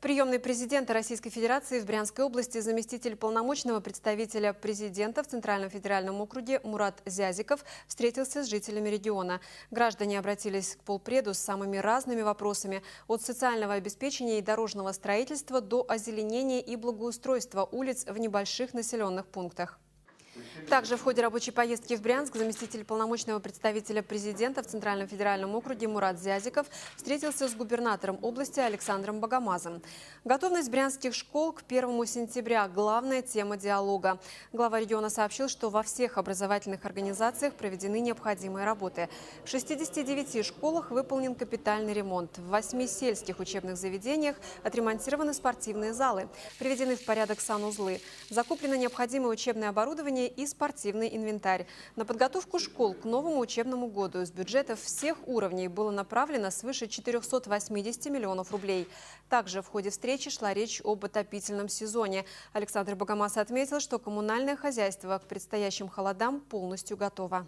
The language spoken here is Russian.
В приемной президента Российской Федерации в Брянской области заместитель полномочного представителя президента в Центральном федеральном округе Мурат Зязиков встретился с жителями региона. Граждане обратились к полпреду с самыми разными вопросами – от социального обеспечения и дорожного строительства до озеленения и благоустройства улиц в небольших населенных пунктах. Также в ходе рабочей поездки в Брянск заместитель полномочного представителя президента в Центральном федеральном округе Мурат Зязиков встретился с губернатором области Александром Богомазом. Готовность брянских школ к 1 сентября – главная тема диалога. Глава региона сообщил, что во всех образовательных организациях проведены необходимые работы. В 69 школах выполнен капитальный ремонт. В 8 сельских учебных заведениях отремонтированы спортивные залы. Приведены в порядок санузлы. Закуплено необходимое учебное оборудование и спортивный инвентарь. На подготовку школ к новому учебному году из бюджетов всех уровней было направлено свыше 480 миллионов рублей. Также в ходе встречи шла речь об отопительном сезоне. Александр Богомаз отметил, что коммунальное хозяйство к предстоящим холодам полностью готово.